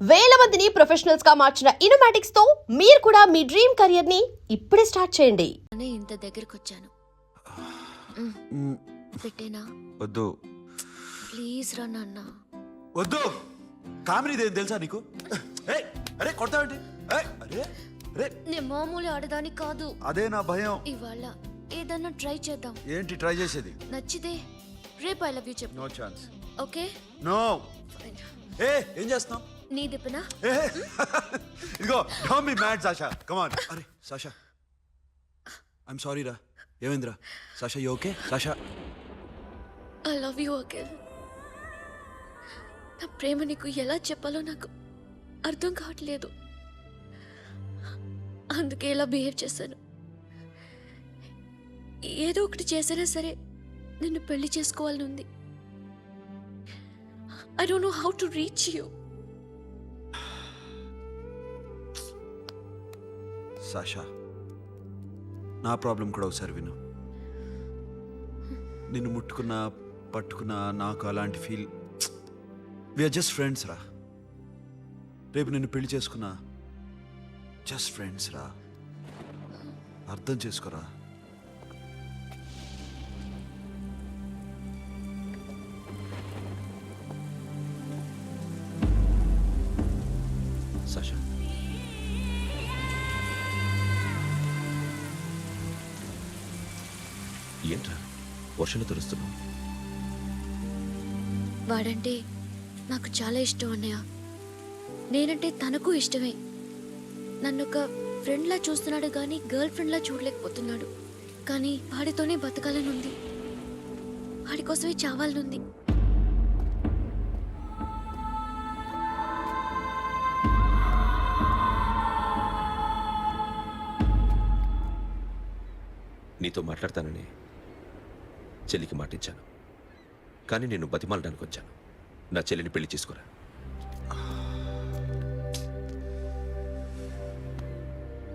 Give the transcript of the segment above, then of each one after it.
వేల మందిని ప్రొఫెషనల్స్ గా మార్చిన ఇనోమాటిక్స్ తో మీరు కూడా మీ డ్రీమ్ కెరియర్ ని ఇప్పుడే స్టార్ట్ చేయండి. ఇంత దగ్గరికి వచ్చాను. పెట్టేనా? వద్దు ప్లీజ్ రా నాన్న. వద్దు. కామినీదేం తెలుసా నీకు? అరే కొడతావేంటి? అరే అరే నేను మామూలు ఆడదాని కాదు. అదే నా భయం. ఇవాళ ఏదన్నా ట్రై చేద్దాం. ఏంటి ట్రై చేసేది? నచ్చితే రేపు ఐ లవ్ యూ చెప్పు. No chance. ఓకే? నో. ఏం చేస్తున్నావు? నీ దిప్పనా? ఇదిగో don't be mad Sasha. Come on. అరే సాషా ఐమ్ సారీ రా. ఏమైందిరా? Sasha you okay? Sasha I love you Akhil. నా ప్రేమ నీకు ఎలా చెప్పాలో నాకు అర్థం కావట్లేదు. అందుకే ఇలా బిహేవ్ చేశాను. ఏదో ఒకటి చేసినా సరే నిన్ను పెళ్లి చేసుకోవాలని ఉంది. I don't know how to reach you. Sasha నా ప్రాబ్లం కూడా ఒకసారి విను. నిన్ను ముట్టుకున్నా పట్టుకున్నా నాకు అలాంటి ఫీల్. వీఆర్ జస్ట్ ఫ్రెండ్స్ రా. రేపు నిన్ను పెళ్లి చేసుకున్నా జస్ట్ ఫ్రెండ్స్ రా. అర్థం చేసుకోరా. సాషా ఏంట్రా వర్షంలో తెరుస్తున్నావు? వాడంటే నాకు చాలా ఇష్టం అన్నయ్య. నేనంటే తనకు ఇష్టమే. నన్ను ఒక ఫ్రెండ్లా చూస్తున్నాడు కానీ గర్ల్ ఫ్రెండ్లా చూడలేకపోతున్నాడు. కానీ వాడితోనే బతకాలని ఉంది. వాడి కోసమే చావాలనుంది. నీతో మాట్లాడతానని చెల్లికి మాటిచ్చాను, కానీ నేను బతిమాలడానికి వచ్చాను. నా చెల్లిని పెళ్లి చేసుకోరా.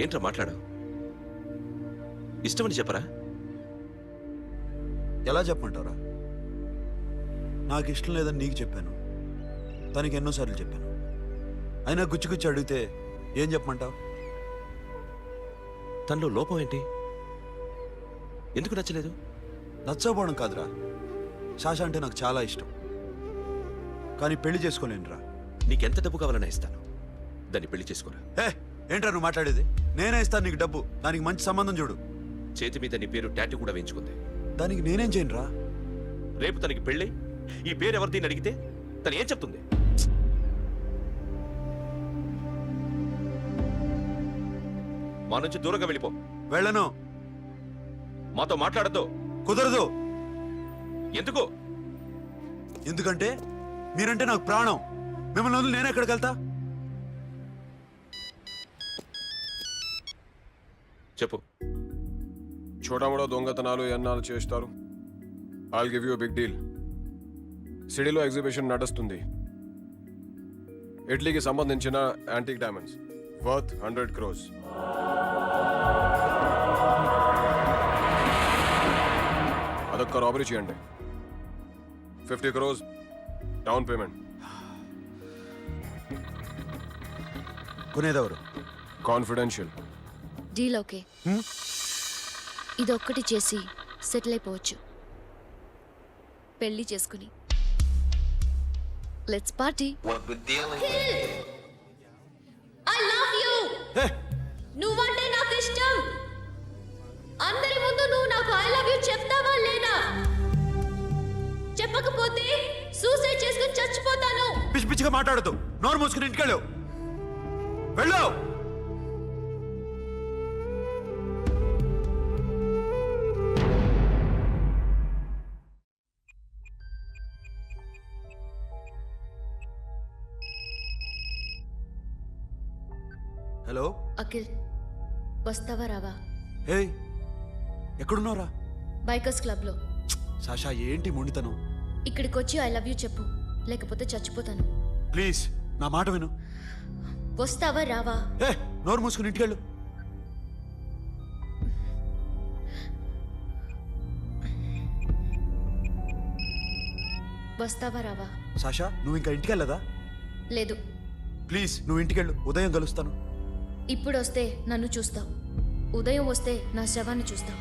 ఏంట్రా మాట్లాడావు? ఇష్టమని చెప్పరా? ఎలా చెప్పమంటారా? నాకు ఇష్టం లేదని నీకు చెప్పాను, తనకి ఎన్నోసార్లు చెప్పాను. అయినా గుచ్చి అడిగితే ఏం చెప్పమంటావు? తనలో లోపం ఏంటి? ఎందుకు నచ్చలేదు? నచ్చకపోవడం కాదురా, సాషా అంటే నాకు చాలా ఇష్టం, కానీ పెళ్లి చేసుకోలేనురా. నీకెంత డబ్బు కావాలన్నా ఇస్తాను, దాన్ని పెళ్లి చేసుకోరా. ఏంట్రా నువ్వు మాట్లాడేది? నేనే ఇస్తాను నీకు డబ్బు, దానికి మంచి సంబంధం చూడు. చేతి మీద నీ పేరు టాటూ కూడా వేయించుకుంది. దానికి నేనేం చేయనురా? రేపు తనకి పెళ్ళి ఈ పేరు ఎవరిది అడిగితే తను ఏం చెప్తుంది? మా నుంచి దూరంగా వెళ్ళిపో. వెళ్ళను. మాతో మాట్లాడద్దు. కుదరదు. ఎందుకు? ఎందుకంటే మీరంటే నాకు ప్రాణం. మిమ్మల్ని వదిలి నేను ఎక్కడికి వెళ్తా? చెప్పు. చోటామోటా దొంగతనాలు ఎన్నాళ్ళు చేస్తారు. I'll give you big deal. సిటీలో ఎగ్జిబిషన్ నడుస్తుంది. ఇటలీకి సంబంధించిన యాంటిక్ డైమండ్స్ వర్త్ 100 crores. అదొక్క రాబరీ చేయండి. 50 crores డౌన్ పేమెంట్. కొనేదెవరు? కాన్ఫిడెన్షియల్. Deal okay. ఇదొక్కటి చేసి సెటిల్ అయిపోవచ్చు. పెళ్లి చేసుకుని let's party. I love you. నువ్వంటే నాకు ఇష్టం. అందరి ముందు నువ్వు నాకు ఐ లవ్ యు చెప్తావా లేదా? చెప్పకపోతే సూసైడ్ చేసుకుని చచ్చిపోతాను. పిచ్చి పిచ్చిగా మాట్లాడదు. నోరు మూసుకుని ఇంటికెళ్ళు. వెళ్ళు. హలో అఖిల్, వస్తావా రావా? హే, ఎక్కడున్నావురా? బైకర్స్ క్లబ్ లో. సాషా ఏంటి మొండితనం? ఇక్కడికి వచ్చి ఐ లవ్ యూ చెప్పు, లేకపోతే చచ్చిపోతాను. ప్లీజ్ నా మాట విను. వస్తావా రావా? నోరు మూసుకుని ఇంటికెళ్ళు. వస్తావా రావా? సాషా నువ్వు ఇంకా ఇంటికి వెళ్ళదా? లేదు, ప్లీజ్ నువ్వు ఇంటికెళ్ళు, ఉదయం కలుస్తాను. ఇప్పుడు వస్తే నన్ను చూస్తావు, ఉదయం వస్తే నా శవాన్ని చూస్తావు.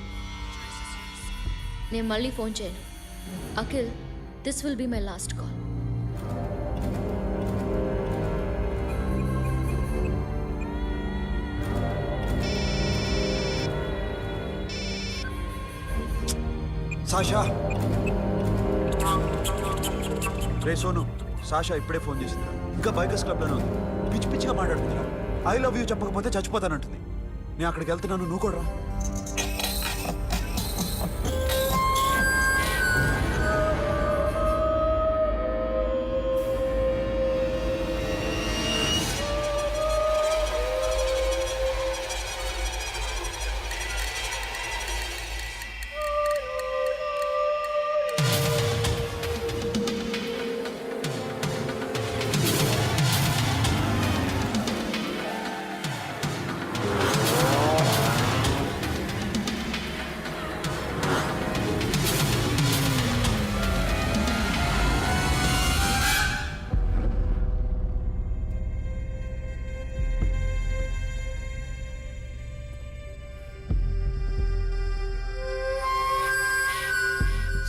నేను మళ్ళీ ఫోన్ చేయను. Akhil, this will be my last call. Sasha, రే సోను, సాషా ఇప్పుడే ఫోన్ చేసిందిరా. ఇంకా బైకర్స్ క్లబ్లోనే ఉంది. పిచ్చి పిచ్చిగా మాట్లాడుతుందిరా. ఐ లవ్ యూ చెప్పకపోతే చచ్చిపోతానంటుంది. నేను అక్కడికి వెళ్తున్నాను, నువ్వు కూడా రా.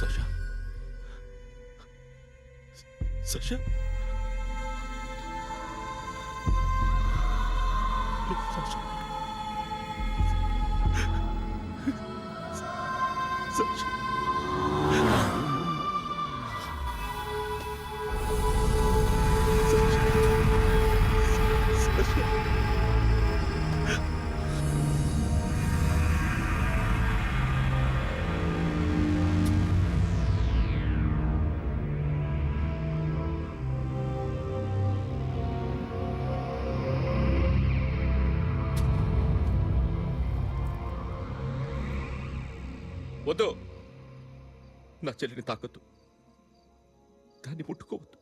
Sasha, Sasha, Sasha, Sasha. వద్దు, నా చెల్లిని తాకొద్దు, దాన్ని ముట్టుకోవద్దు.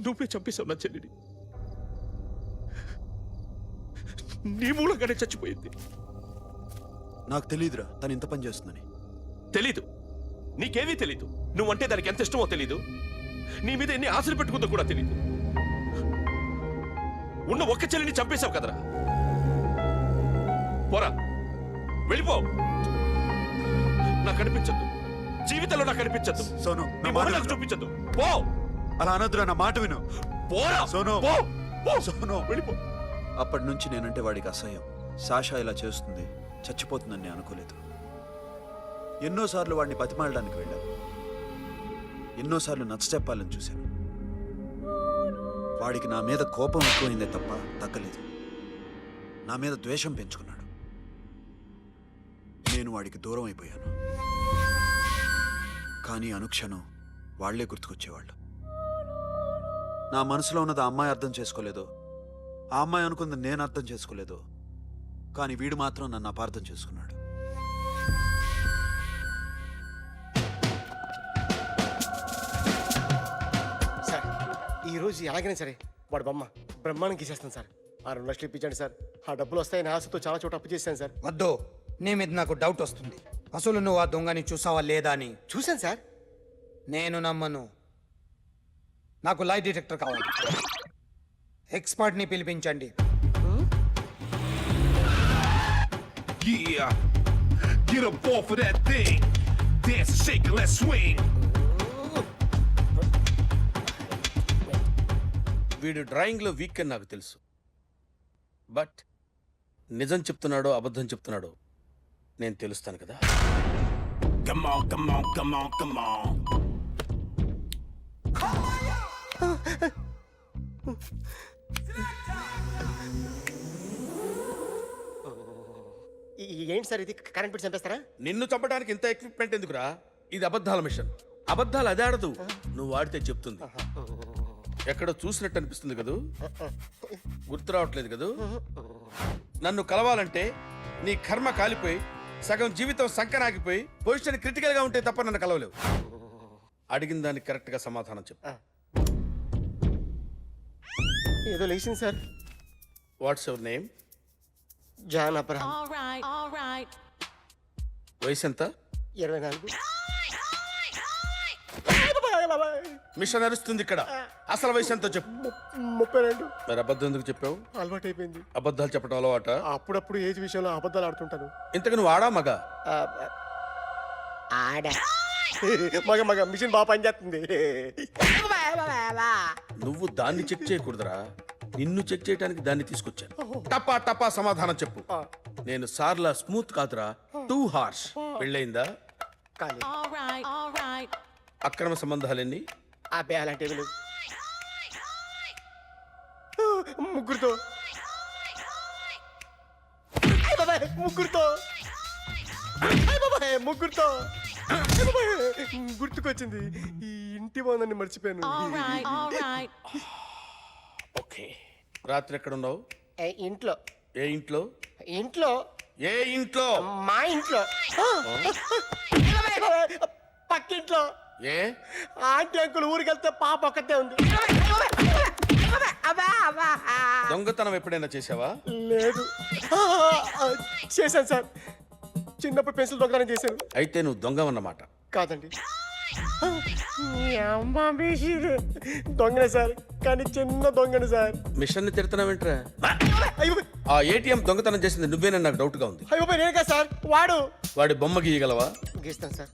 నువ్వే చంపేశావు నా చెల్లిని. నీ మూలంగానే చచ్చిపోయింది. నాకు తెలియదురా తను ఇంత పని చేస్తుందని. తెలీదు, నీకేమీ తెలీదు. నువ్వంటే దానికి ఎంత ఇష్టమో తెలీదు. నీ మీద ఎన్ని ఆశలు పెట్టుకుందో కూడా తెలీదు. ఉన్న ఒక్క చెల్లిని చంపేశావు కదరా. పోరా, వెళ్ళిపో. నాకు కనిపించద్దు, జీవితంలో నాకు కనిపించద్దు. సోను, నీ నా మొహం మాట నాకు విను. చూపించద్దు. పో. అలా అనొద్దురా, నా మాట విను. పోరా సోను. పో, పో. సోను, వెళ్ళిపో. అప్పటి నుంచి నేనంటే వాడికి అసహ్యం. సాషా ఇలా చేస్తుంది, చచ్చిపోతుందని నేను అనుకోలేదు. ఎన్నోసార్లు వాడిని బతిమాలడానికి వెళ్ళాను, ఎన్నోసార్లు నచ్చచెప్పాలని చూశాను. వాడికి నా మీద కోపం ఎక్కువైందే తప్ప తగ్గలేదు. నా మీద ద్వేషం పెంచుకున్నాడు. నేను వాడికి దూరం అయిపోయాను. కానీ అనుక్షణం వాళ్లే గుర్తుకొచ్చేవాళ్ళు. నా మనసులో ఉన్నది ఆ అమ్మాయి అర్థం చేసుకోలేదో, ఆ అమ్మాయి అనుకుంది నేను అర్థం చేసుకోలేదో, కానీ వీడు మాత్రం నన్ను అపార్థం చేసుకున్నాడు. సార్ ఈరోజు ఎలాగైనా సరే వాడు బొమ్మ బ్రహ్మాండం గీసేస్తాను సార్. ఆ 2 లక్షలు ఇప్పించండి సార్. ఆ డబ్బులు వస్తాయని ఆశతో చాలా చోట అప్పు చేశాను సార్. వద్దు, నీ మీద నాకు డౌట్ వస్తుంది. అసలు నువ్వు ఆ దొంగని చూసావా లేదా అని. చూశాను సార్. నేను నమ్మను. నాకు లై డిటెక్టర్ కావాలి. ఎక్స్పర్ట్ని పిలిపించండి. Yeah, get up off of that thing. Dance and shake and let's swing. వీడు డ్రాయింగ్లో వీక్ అని నాకు తెలుసు. బట్ నిజం చెప్తున్నాడో అబద్ధం చెప్తున్నాడో నేను తెలుస్తాను కదా. Come on, come on, come on, come on. ఏంటి సార్ ఇది, కరెంట్ బిల్ చంపేస్తారా? నిన్ను చంపడానికి ఇంత ఎక్విప్మెంట్ ఎందుకురా? ఇది అబద్ధాల మిషన్. అబద్ధాలు అదే ఆడదు, నువ్వు వాడితే చెప్తుంది. ఎక్కడో చూసినట్టు అనిపిస్తుంది కదూ, గుర్తు రావట్లేదు కదూ. నన్ను కలవాలంటే నీ కర్మ కాలిపోయి సగం జీవితం సంకనాగిపోయి పొజిషన్ క్రిటికల్ గా ఉంటే తప్ప నన్ను కలవలేవు. అడిగిన దానికి కరెక్ట్ గా సమాధానం చెప్పు. ఏదో లేచింది sir. What's your name? John Abraham. వయసు ఎంత? 24. మిషన్ నడుస్తుంది ఇక్కడ. అసలు వయసు ఎంతో చెప్పు. 32. మరి అబద్ధం ఎందుకు చెప్పావు? అలవాటు అయిపోయింది. అబద్ధాలు చెప్పడం అలవాట? అప్పుడప్పుడు ఏజ్ విషయంలో అబద్ధాలు ఆడుతుంటాను. ఇంతకు నువ్వు ఆడా మగ? ఆడా మగ మిషన్ బాగా పనిచేస్తుంది. నువ్వు దాన్ని చెక్ చేయకూడదురా, నిన్ను చెక్ చేయడానికి దాన్ని తీసుకొచ్చాను. టపా టపా సమాధానం చెప్పు. నేను సార్లా స్మూత్ కాదురా, టూ హార్ష్. పెళ్ళయిందా? కానీ అక్రమ సంబంధాలెన్ని? అబ్బే అలాంటివి లేవు. ముగ్గురుతో ముగ్గురుతో ముగ్గురుతో గుర్తుకొచ్చింది. ఈ ఇంటి బాగుందని మర్చిపోయాను. ఓకే. రాత్రి ఎక్కడ ఉన్నావు? ఇంట్లో. ఏ ఇంట్లో? ఇంట్లో. ఏ ఇంట్లో? మా ఇంట్లో. పక్కింట్లో. ఏ ఆంటీ అంకుల్ ఊరికి వెళ్తే పాప ఒక్కతే ఉంది. దొంగతనం ఎప్పుడైనా చేసావా? లేదు. చేశాను సార్, చిన్నప్పుడు పెన్సిల్ దొంగతనం చేశాను. అయితే నువ్వు దొంగవన్నమాట. కాదండి, దొంగనే సార్, కానీ చిన్న దొంగని సార్. మిషన్ ని తిడుతున్నావేంట్రా? అయ్యో ఆ ఏటీఎం దొంగతనం చేసింది నువ్వేనని నాకు డౌట్ గా ఉంది. అయ్యో నేను కదా సార్, వాడు. వాడి బొమ్మ గీయగలవా? గీస్తాను సార్.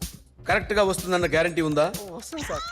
కరెక్ట్ గా వస్తుందన్న గ్యారంటీ ఉందా? వస్తుంది సార్.